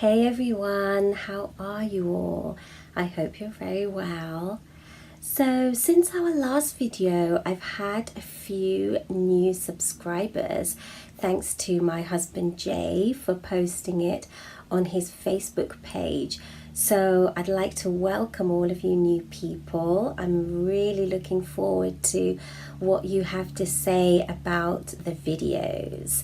Hey everyone, how are you all? I hope you're very well. So since our last video, I've had a few new subscribers thanks to my husband Jay for posting it on his Facebook page. So I'd like to welcome all of you new people. I'm really looking forward to what you have to say about the videos.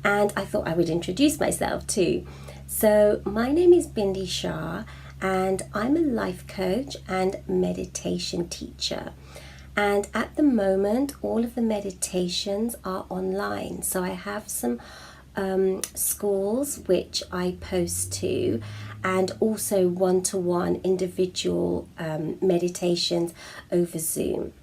And I thought I would introduce myself too. So my name is Bindi and I'm a life coach and meditation teacher. And at the moment, all of the meditations are online. So I have some schools which I post to, and also one-to-one individual meditations over Zoom.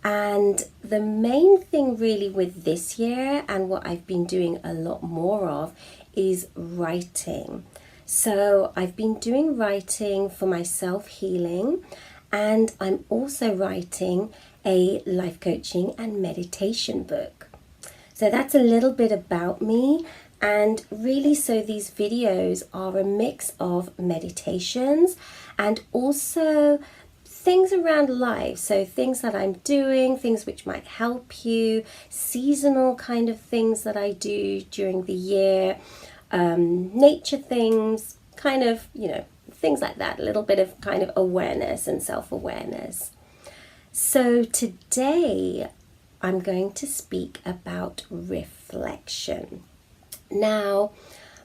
And the main thing really with this year, and what I've been doing a lot more of, is writing. So I've been doing writing for my self-healing, and I'm also writing a life coaching and meditation book. So that's a little bit about me, and really so these videos are a mix of meditations and also things around life, so things that I'm doing, things which might help you, seasonal kind of things that I do during the year, nature things, kind of, things like that, a little bit of kind of awareness and self-awareness. So today I'm going to speak about reflection. Now,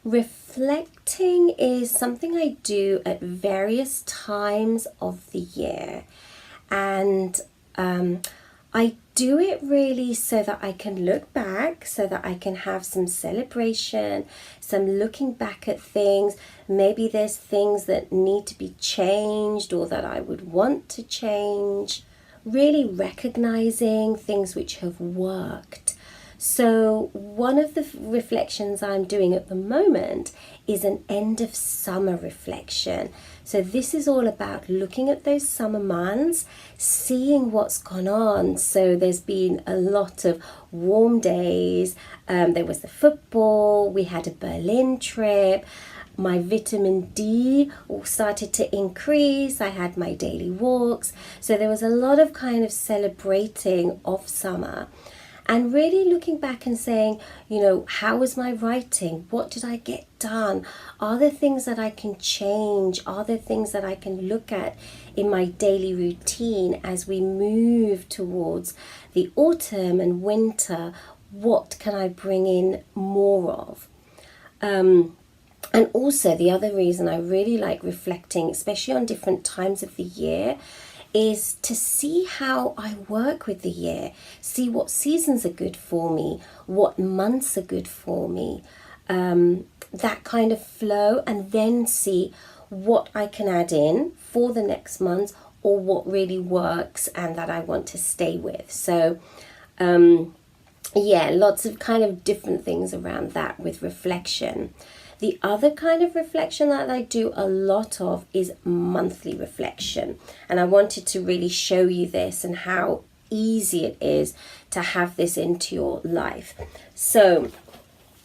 reflecting is something I do at various times of the year, and I do it really so that I can look back, so that I can have some celebration, some looking back at things. Maybe there's things that need to be changed or that I would want to change. Really recognizing things which have worked. So one of the reflections I'm doing at the moment is an end of summer reflection. So this is all about looking at those summer months, seeing what's gone on. So there's been a lot of warm days. There was the football. We had a Berlin trip. My vitamin D started to increase. I had my daily walks. So there was a lot of kind of celebrating of summer. And really looking back and saying, how was my writing? What did I get done? Are there things that I can change? Are there things that I can look at in my daily routine as we move towards the autumn and winter? What can I bring in more of? And also the other reason I really like reflecting, especially on different times of the year, is to see how I work with the year, see what seasons are good for me, what months are good for me, that kind of flow, and then see what I can add in for the next month or what really works and that I want to stay with. So lots of kind of different things around that with reflection. The other kind of reflection that I do a lot of is monthly reflection. And I wanted to really show you this and how easy it is to have this into your life. So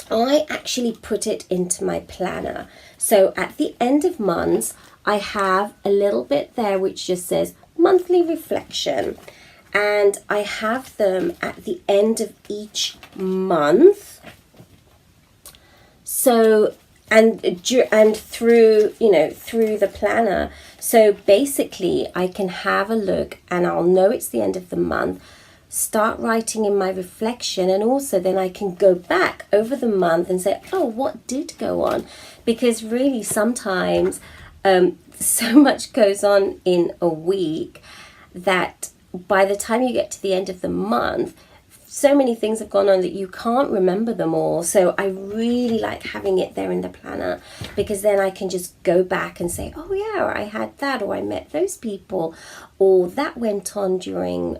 I actually put it into my planner. So at the end of months, I have a little bit there which just says monthly reflection. And I have them at the end of each month. So and through the planner, so basically I can have a look and I'll know it's the end of the month, start writing in my reflection, and also then I can go back over the month and say, oh, what did go on? Because really sometimes so much goes on in a week that by the time you get to the end of the month, so many things have gone on that you can't remember them all. So I really like having it there in the planner, because then I can just go back and say, oh yeah, I had that, or I met those people, or that went on during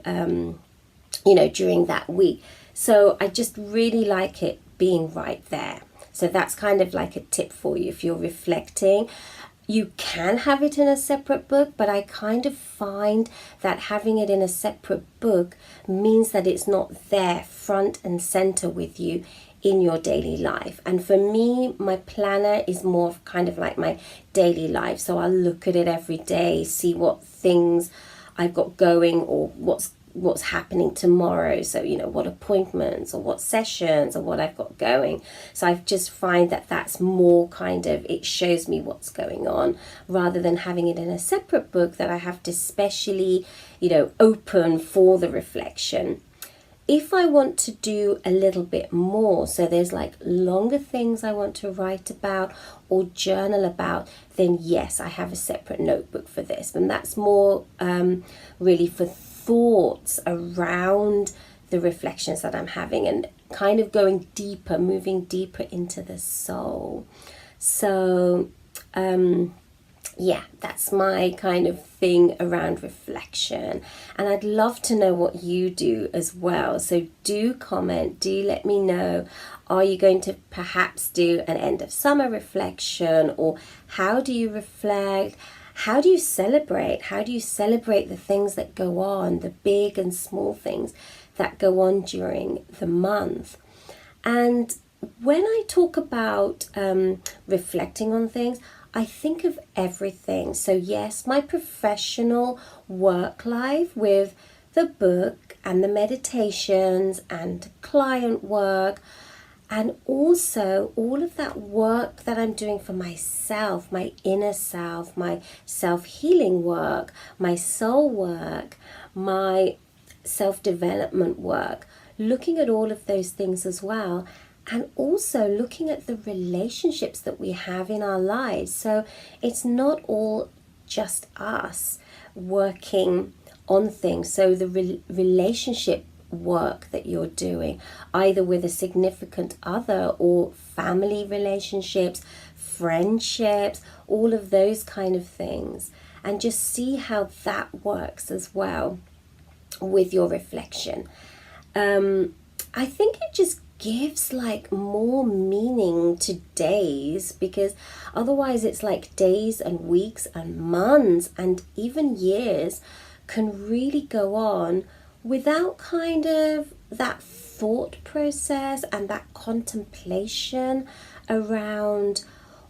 during that week. So I just really like it being right there. So that's kind of like a tip for you if you're reflecting. You can have it in a separate book, but I kind of find that having it in a separate book means that it's not there front and center with you in your daily life. And for me, my planner is more of kind of like my daily life. So I'll look at it every day, see what things I've got going or what's happening tomorrow. So, you know, what appointments or what sessions or what I've got going. So I just find that that's more kind of, it shows me what's going on rather than having it in a separate book that I have to specially, you know, open for the reflection. If I want to do a little bit more, so there's like longer things I want to write about or journal about, then yes, I have a separate notebook for this. And that's more really for thoughts around the reflections that I'm having and kind of going deeper, moving deeper into the soul. So, yeah, that's my kind of thing around reflection. And I'd love to know what you do as well. So do comment, do let me know. Are you going to perhaps do an end of summer reflection, or how do you reflect? How do you celebrate? How do you celebrate the things that go on, the big and small things that go on during the month? And when I talk about reflecting on things, I think of everything. So yes, my professional work life with the book and the meditations and client work, and also all of that work that I'm doing for myself, my inner self, my self-healing work, my soul work, my self-development work, looking at all of those things as well. And also looking at the relationships that we have in our lives. So it's not all just us working on things. So the relationship work that you're doing, either with a significant other or family relationships, friendships, all of those kind of things. And just see how that works as well with your reflection. I think it just gives like more meaning to days, because otherwise it's like days and weeks and months and even years can really go on without kind of that thought process and that contemplation around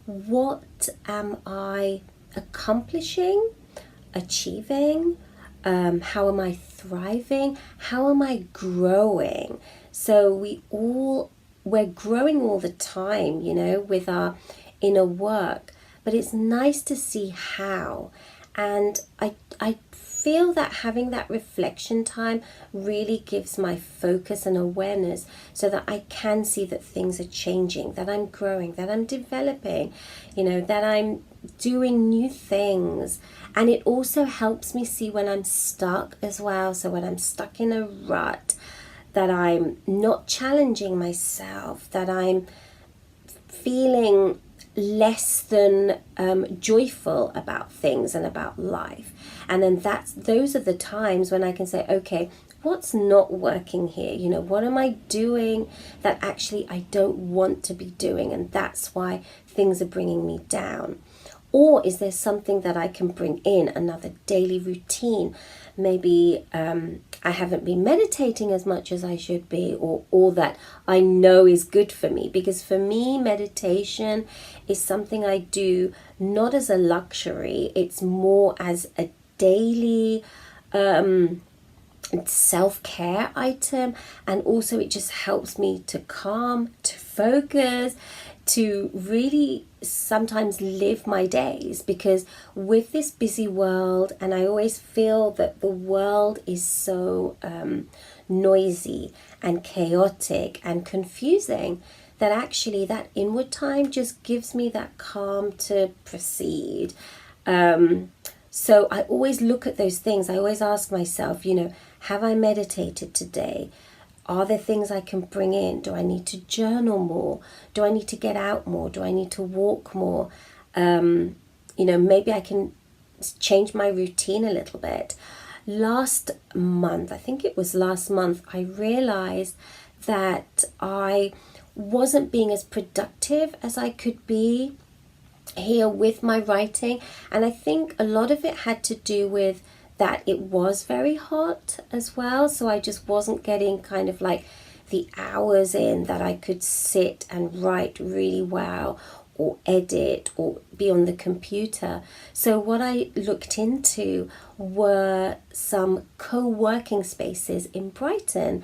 what am I accomplishing, achieving, how am I thriving, how am I growing. So we're growing all the time, you know, with our inner work, but it's nice to see how. And I feel that having that reflection time really gives my focus and awareness so that I can see that things are changing, that I'm growing, that I'm developing, you know, that I'm doing new things. And it also helps me see when I'm stuck as well. So when I'm stuck in a rut, that I'm not challenging myself, that I'm feeling less than joyful about things and about life. And then those are the times when I can say, okay, what's not working here? You know, what am I doing that actually I don't want to be doing? And that's why things are bringing me down. Or is there something that I can bring in, another daily routine? Maybe I haven't been meditating as much as I should be, or that I know is good for me. Because for me, meditation is something I do not as a luxury. It's more as a daily self-care item. And also it just helps me to calm, to focus, to really sometimes live my days, because with this busy world, and I always feel that the world is so noisy and chaotic and confusing, that actually that inward time just gives me that calm to proceed. So I always look at those things. I always ask myself, you know, have I meditated today? Are there things I can bring in? Do I need to journal more? Do I need to get out more? Do I need to walk more? You know, maybe I can change my routine a little bit. Last month, I think it was last month, I realized that I wasn't being as productive as I could be here with my writing. And I think a lot of it had to do with that it was very hot as well, so I just wasn't getting kind of like the hours in that I could sit and write really well, or edit, or be on the computer. So what I looked into were some co-working spaces in Brighton,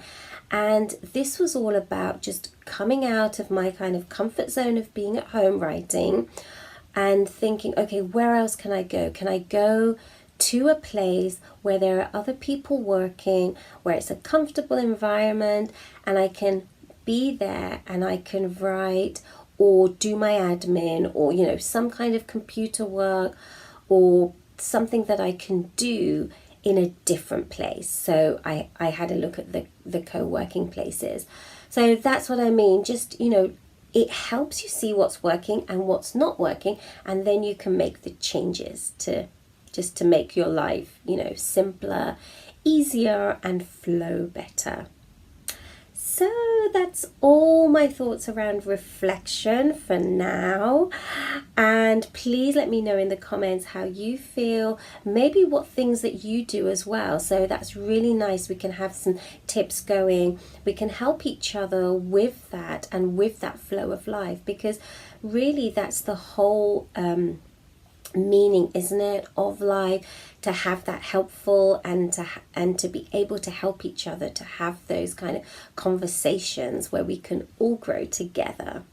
and this was all about just coming out of my kind of comfort zone of being at home writing and thinking, okay, where else can I go? Can I go to a place where there are other people working, where it's a comfortable environment, and I can be there and I can write or do my admin, or some kind of computer work, or something that I can do in a different place. So I had a look at the co-working places. So that's what I mean. Just, it helps you see what's working and what's not working, and then you can make the changes to make your life, simpler, easier, and flow better. So that's all my thoughts around reflection for now. And please let me know in the comments how you feel, maybe what things that you do as well. So that's really nice. We can have some tips going. We can help each other with that and with that flow of life, because really that's the whole meaning, isn't it, of life, to have that helpful and to be able to help each other, to have those kind of conversations where we can all grow together.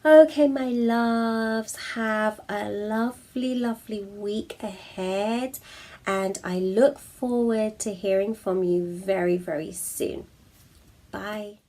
Okay, my loves, have a lovely, lovely week ahead, and I look forward to hearing from you very, very soon. Bye.